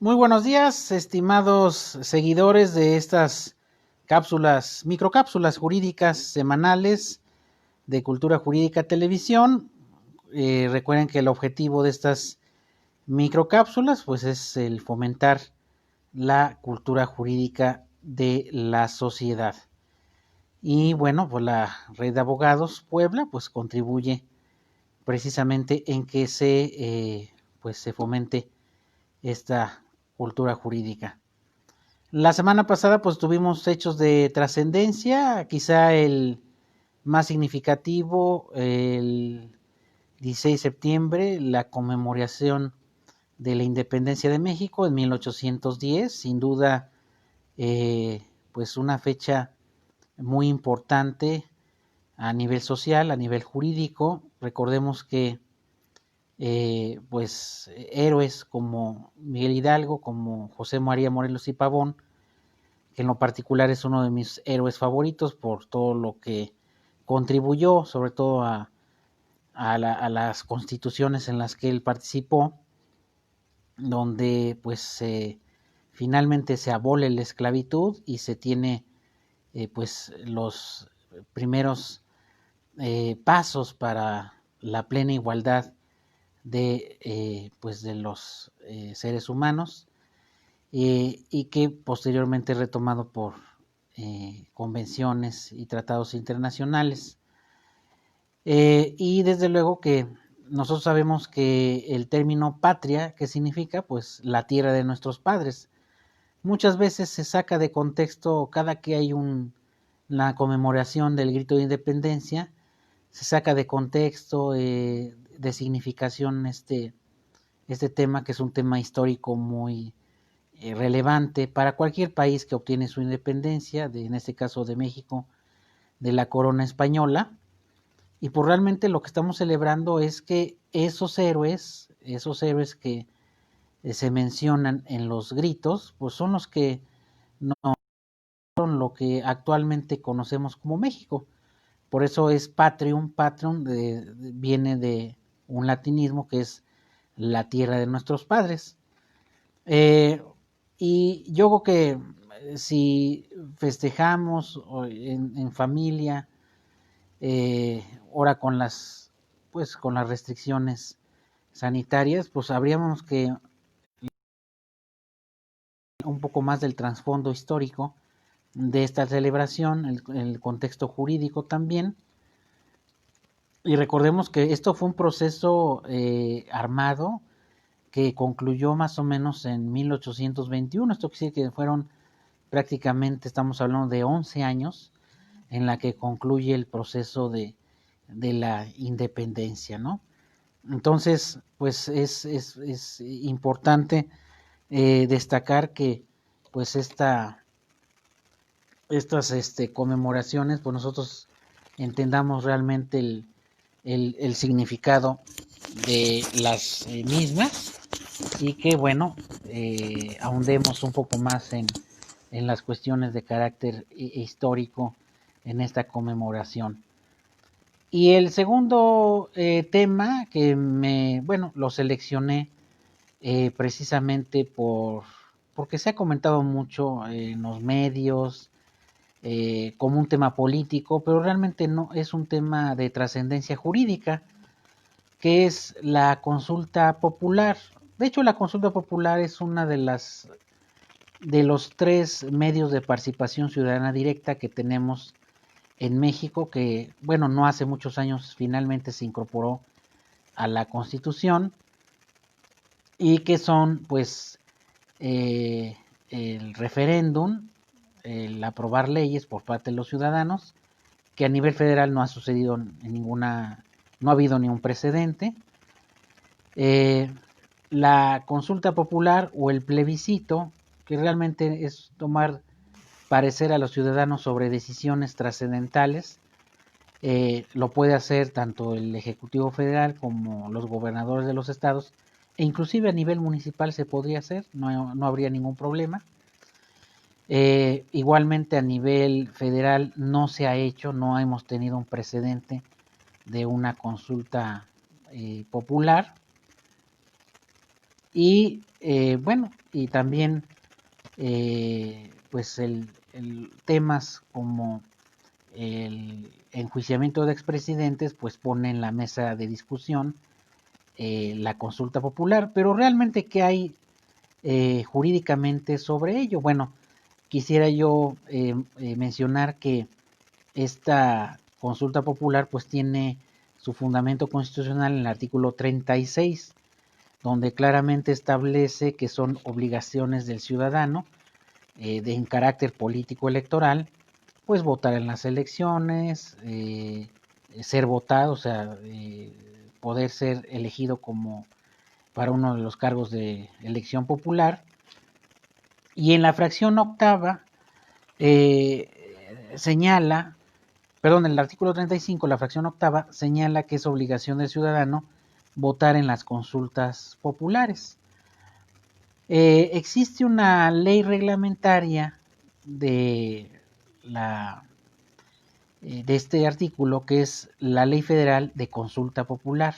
Muy buenos días, estimados seguidores de estas cápsulas, microcápsulas jurídicas semanales de Cultura Jurídica Televisión. Recuerden que el objetivo de estas microcápsulas pues es el fomentar la cultura jurídica de la sociedad. Y bueno, pues la Red de Abogados Puebla pues contribuye precisamente en que se fomente esta cultura jurídica. La semana pasada pues tuvimos hechos de trascendencia, quizá el más significativo, el 16 de septiembre, la conmemoración de la independencia de México en 1810, sin duda pues una fecha muy importante a nivel social, a nivel jurídico. Recordemos que pues héroes como Miguel Hidalgo, como José María Morelos y Pavón, que en lo particular es uno de mis héroes favoritos por todo lo que contribuyó, sobre todo a las constituciones en las que él participó, donde pues finalmente se abole la esclavitud y se tiene pues los primeros pasos para la plena igualdad pues de los seres humanos, y que posteriormente es retomado por convenciones y tratados internacionales. Y desde luego que nosotros sabemos que el término patria, ¿qué significa? Pues la tierra de nuestros padres. Muchas veces se saca de contexto cada que hay la conmemoración del grito de independencia, se saca de contexto, de significación este tema, que es un tema histórico muy relevante para cualquier país que obtiene su independencia, en este caso de México, de la corona española. Y pues realmente lo que estamos celebrando es que esos héroes que se mencionan en los gritos, pues son los que no son lo que actualmente conocemos como México. Por eso es patrium viene de un latinismo que es la tierra de nuestros padres. Eh, y yo creo que si festejamos en familia, ahora con las restricciones sanitarias, pues habríamos que un poco más del trasfondo histórico de esta celebración, el contexto jurídico también. Y recordemos que esto fue un proceso armado que concluyó más o menos en 1821. Esto quiere decir que fueron prácticamente, estamos hablando de 11 años en la que concluye el proceso de la independencia, ¿no? Entonces, pues es importante destacar que pues estas conmemoraciones, pues nosotros entendamos realmente el significado de las mismas, y que bueno, ahondemos un poco más en las cuestiones de carácter histórico en esta conmemoración. Y el segundo tema bueno, lo seleccioné precisamente porque se ha comentado mucho en los medios como un tema político, pero realmente no es un tema de trascendencia jurídica, que es la consulta popular. De hecho, la consulta popular es una de los tres medios de participación ciudadana directa que tenemos en México, que bueno, no hace muchos años finalmente se incorporó a la Constitución, y que son pues eh, el referéndum, el aprobar leyes por parte de los ciudadanos, que a nivel federal no ha sucedido en no ha habido ningún precedente. La consulta popular o el plebiscito, que realmente es tomar parecer a los ciudadanos sobre decisiones trascendentales. Lo puede hacer tanto el Ejecutivo Federal como los gobernadores de los estados, e inclusive a nivel municipal se podría hacer, no habría ningún problema. Igualmente a nivel federal no se ha hecho, no hemos tenido un precedente de una consulta popular. Y bueno, y también pues temas como el enjuiciamiento de expresidentes, pues pone en la mesa de discusión la consulta popular. Pero realmente, ¿qué hay jurídicamente sobre ello? Bueno, quisiera yo mencionar que esta consulta popular pues tiene su fundamento constitucional en el artículo 36, donde claramente establece que son obligaciones del ciudadano en carácter político electoral, pues votar en las elecciones, ser votado, o sea, poder ser elegido como para uno de los cargos de elección popular. Y en la fracción octava señala, perdón, en el artículo 35, la fracción octava señala que es obligación del ciudadano votar en las consultas populares. Existe una ley reglamentaria de la de este artículo, que es la Ley Federal de Consulta Popular.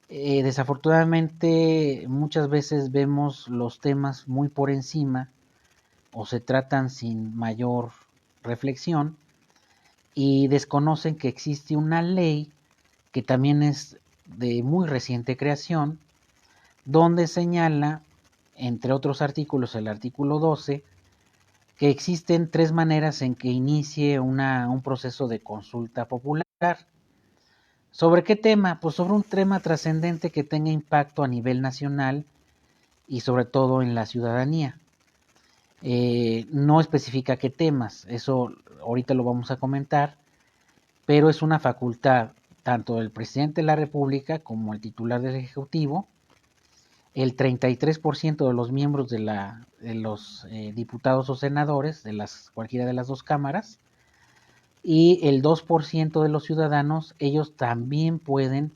Desafortunadamente, muchas veces vemos los temas muy por encima o se tratan sin mayor reflexión y desconocen que existe una ley que también es de muy reciente creación, donde señala, entre otros artículos, el artículo 12, que existen tres maneras en que inicie un proceso de consulta popular. ¿Sobre qué tema? Pues sobre un tema trascendente que tenga impacto a nivel nacional y sobre todo en la ciudadanía. No especifica qué temas, eso ahorita lo vamos a comentar, pero es una facultad tanto del presidente de la República como el titular del Ejecutivo. El 33% de los miembros de los diputados o senadores de cualquiera de las dos cámaras, y el 2% de los ciudadanos, ellos también pueden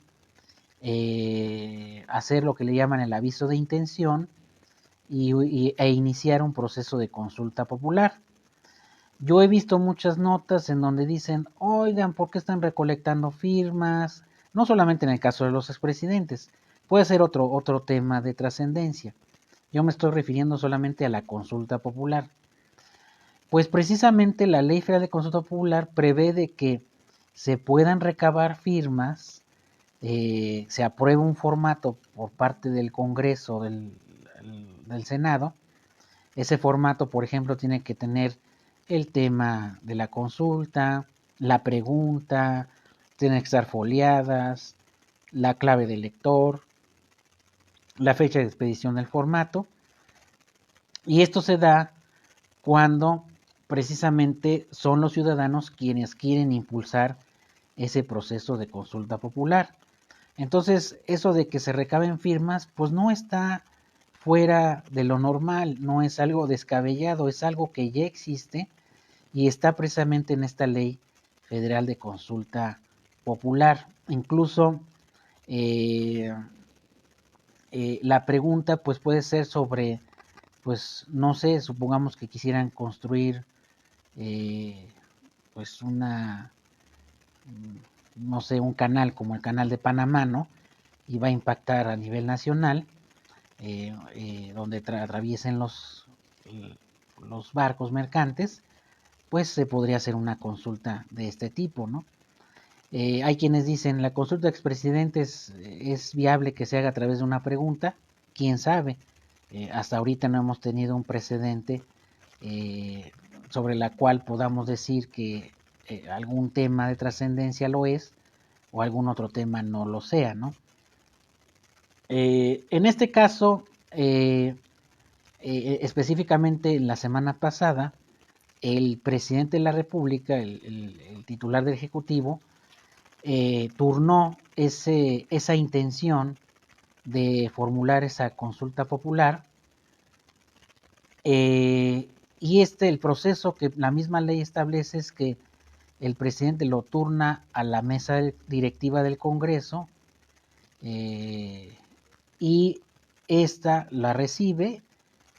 hacer lo que le llaman el aviso de intención e iniciar un proceso de consulta popular. Yo he visto muchas notas en donde dicen, oigan, ¿por qué están recolectando firmas? No solamente en el caso de los expresidentes, puede ser otro tema de trascendencia. Yo me estoy refiriendo solamente a la consulta popular. Pues precisamente la Ley Federal de Consulta Popular prevé de que se puedan recabar firmas, se apruebe un formato por parte del Congreso, del Senado. Ese formato, por ejemplo, tiene que tener el tema de la consulta, la pregunta, tienen que estar foliadas, la clave del lector, la fecha de expedición del formato. Y esto se da cuando precisamente son los ciudadanos quienes quieren impulsar ese proceso de consulta popular. Entonces, eso de que se recaben firmas, pues no está fuera de lo normal, no es algo descabellado, es algo que ya existe y está precisamente en esta ley federal de consulta popular. Incluso eh, la pregunta pues puede ser sobre, pues no sé, supongamos que quisieran construir eh, pues no sé, un canal como el canal de Panamá, ¿no? Y va a impactar a nivel nacional, donde atraviesen los barcos mercantes, pues se podría hacer una consulta de este tipo, ¿no? Hay quienes dicen, la consulta de expresidentes es viable que se haga a través de una pregunta, quién sabe. Hasta ahorita no hemos tenido un precedente sobre la cual podamos decir que algún tema de trascendencia lo es o algún otro tema no lo sea, ¿no? En este caso, específicamente la semana pasada, el presidente de la República, el titular del Ejecutivo, turnó esa intención de formular esa consulta popular, y el proceso que la misma ley establece es que el presidente lo turna a la mesa directiva del Congreso, y esta la recibe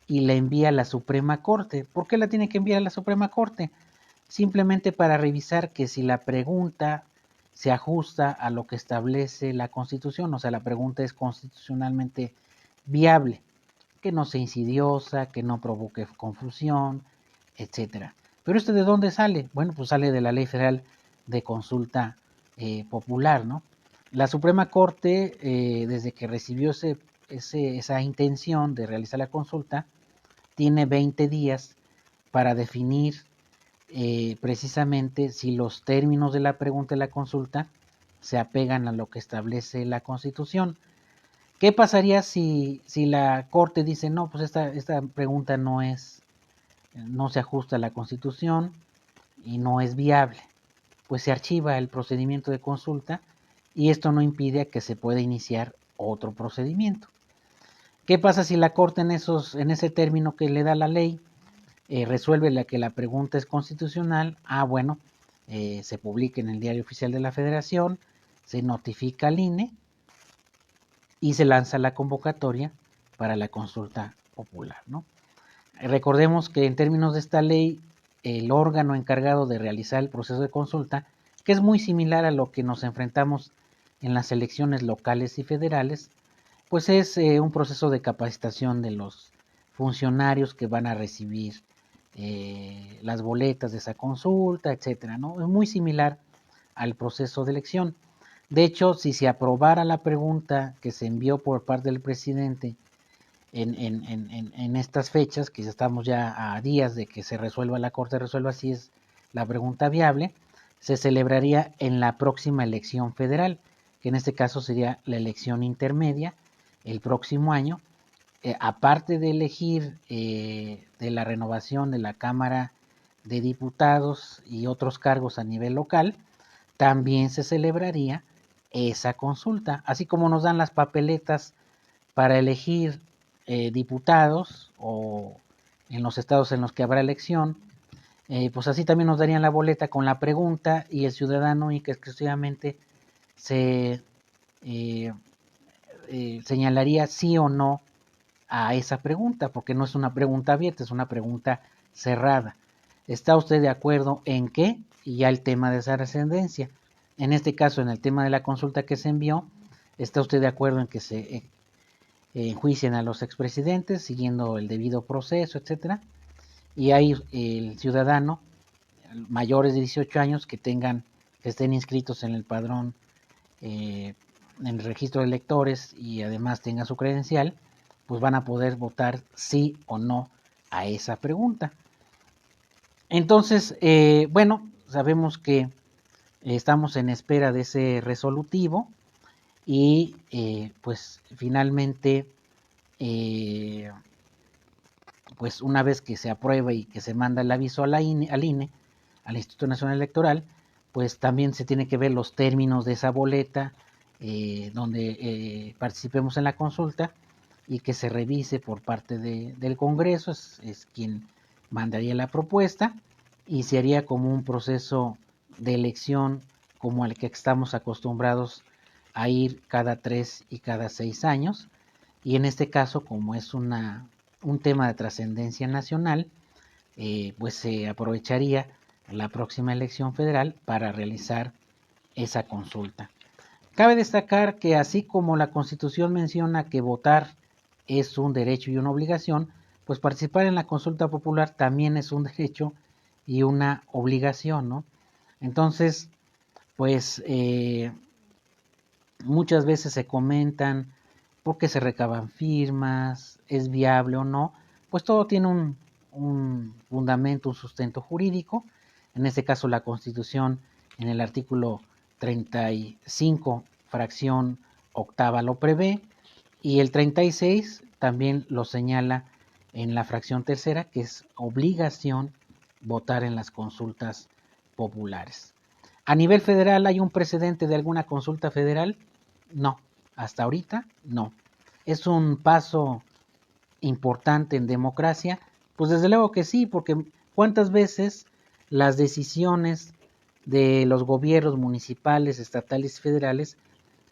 y la envía a la Suprema Corte. ¿Por qué la tiene que enviar a la Suprema Corte? Simplemente para revisar que si la pregunta se ajusta a lo que establece la Constitución, o sea, la pregunta es constitucionalmente viable, que no sea insidiosa, que no provoque confusión, etcétera. Pero ¿esto de dónde sale? Bueno, pues sale de la Ley Federal de Consulta Popular, ¿no? La Suprema Corte, desde que recibió esa intención de realizar la consulta, tiene 20 días para definir precisamente si los términos de la pregunta y la consulta se apegan a lo que establece la Constitución. ¿Qué pasaría si la Corte dice, no, pues esta pregunta no se ajusta a la Constitución y no es viable? Pues se archiva el procedimiento de consulta y esto no impide que se pueda iniciar otro procedimiento. ¿Qué pasa si la Corte en ese término que le da la ley resuelve que la pregunta es constitucional? Bueno, se publica en el Diario Oficial de la Federación, se notifica al INE y se lanza la convocatoria para la consulta popular, ¿no? Recordemos que en términos de esta ley, el órgano encargado de realizar el proceso de consulta, que es muy similar a lo que nos enfrentamos en las elecciones locales y federales, pues es un proceso de capacitación de los funcionarios que van a recibir las boletas de esa consulta, etcétera, ¿no? Es muy similar al proceso de elección. De hecho, si se aprobara la pregunta que se envió por parte del presidente en estas fechas, que estamos ya a días de que se resuelva, la Corte resuelva si es la pregunta viable, se celebraría en la próxima elección federal, que en este caso sería la elección intermedia el próximo año. Aparte de elegir de la renovación de la Cámara de Diputados y otros cargos a nivel local, también se celebraría esa consulta, así como nos dan las papeletas para elegir diputados o en los estados en los que habrá elección, pues así también nos darían la boleta con la pregunta y el ciudadano y que exclusivamente se señalaría sí o no a esa pregunta, porque no es una pregunta abierta, es una pregunta cerrada. ¿Está usted de acuerdo en qué? Y ya el tema de esa trascendencia. En este caso, en el tema de la consulta que se envió, ¿está usted de acuerdo en que se enjuicien a los expresidentes siguiendo el debido proceso, etcétera? Y hay el ciudadano mayores de 18 años que estén inscritos en el padrón, en el registro de electores y además tengan su credencial, pues van a poder votar sí o no a esa pregunta. Entonces, bueno, sabemos que estamos en espera de ese resolutivo y pues finalmente, pues una vez que se aprueba y que se manda el aviso al INE, al Instituto Nacional Electoral, pues también se tiene que ver los términos de esa boleta donde participemos en la consulta y que se revise por parte del Congreso, es quien mandaría la propuesta y se haría como un proceso de elección como al que estamos acostumbrados a ir cada 3 y cada 6 años, y en este caso, como es un tema de trascendencia nacional, pues se aprovecharía la próxima elección federal para realizar esa consulta. Cabe destacar que así como la Constitución menciona que votar es un derecho y una obligación, pues participar en la consulta popular también es un derecho y una obligación, ¿no? Entonces, pues muchas veces se comentan por qué se recaban firmas, es viable o no, pues todo tiene un fundamento, un sustento jurídico. En este caso la Constitución en el artículo 35, fracción octava lo prevé, y el 36 también lo señala en la fracción tercera, que es obligación votar en las consultas populares. ¿A nivel federal hay un precedente de alguna consulta federal? No, hasta ahorita no. ¿Es un paso importante en democracia? Pues desde luego que sí, porque ¿cuántas veces las decisiones de los gobiernos municipales, estatales y federales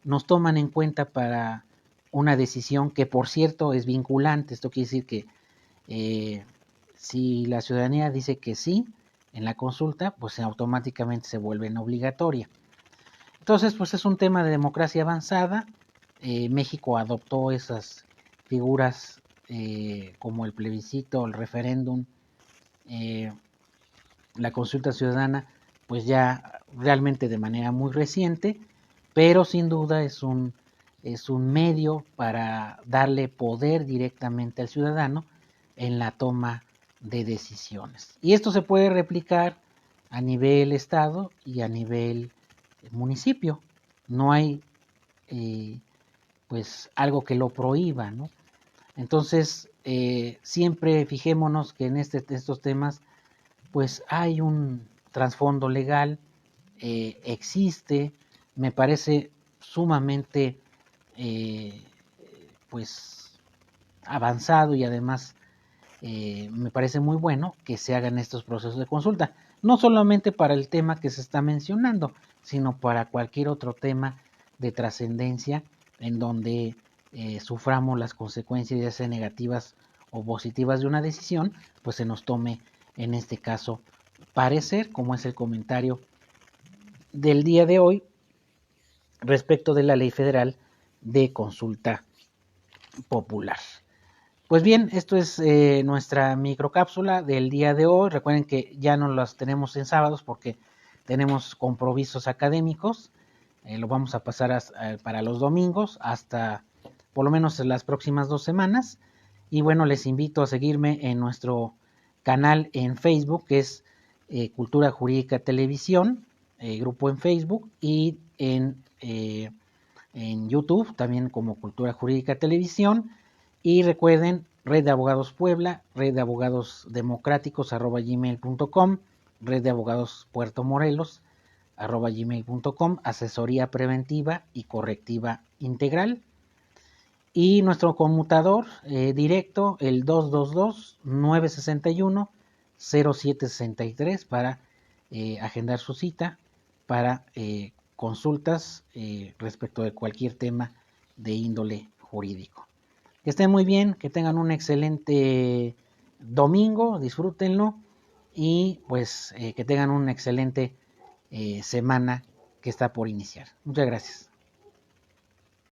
nos toman en cuenta para una decisión que, por cierto, es vinculante? Esto quiere decir que si la ciudadanía dice que sí en la consulta, pues automáticamente se vuelve obligatoria. Entonces, pues es un tema de democracia avanzada. México adoptó esas figuras como el plebiscito, el referéndum, la consulta ciudadana, pues ya realmente de manera muy reciente, pero sin duda es un medio para darle poder directamente al ciudadano en la toma de decisiones. Y esto se puede replicar a nivel estado y a nivel municipio. No hay pues algo que lo prohíba, ¿no? Entonces, siempre fijémonos que en estos temas pues hay un trasfondo legal, existe, me parece sumamente pues avanzado y además me parece muy bueno que se hagan estos procesos de consulta, no solamente para el tema que se está mencionando, sino para cualquier otro tema de trascendencia en donde suframos las consecuencias, ya sea negativas o positivas de una decisión, pues se nos tome en este caso parecer, como es el comentario del día de hoy respecto de la Ley Federal de Consulta Popular. Pues bien, esto es nuestra microcápsula del día de hoy. Recuerden que ya no las tenemos en sábados porque tenemos compromisos académicos. Lo vamos a pasar para los domingos hasta por lo menos en las próximas 2 semanas. Y bueno, les invito a seguirme en nuestro canal en Facebook, que es Cultura Jurídica Televisión, grupo en Facebook, y en YouTube también como Cultura Jurídica Televisión. Y recuerden, Red de Abogados Puebla, Red de Abogados Democráticos @gmail.com, Red de Abogados Puerto Morelos @gmail.com, asesoría preventiva y correctiva integral. Y nuestro conmutador directo, el 222-961-0763 para agendar su cita para consultas respecto de cualquier tema de índole jurídico. Que estén muy bien, que tengan un excelente domingo, disfrútenlo y pues que tengan una excelente semana que está por iniciar. Muchas gracias.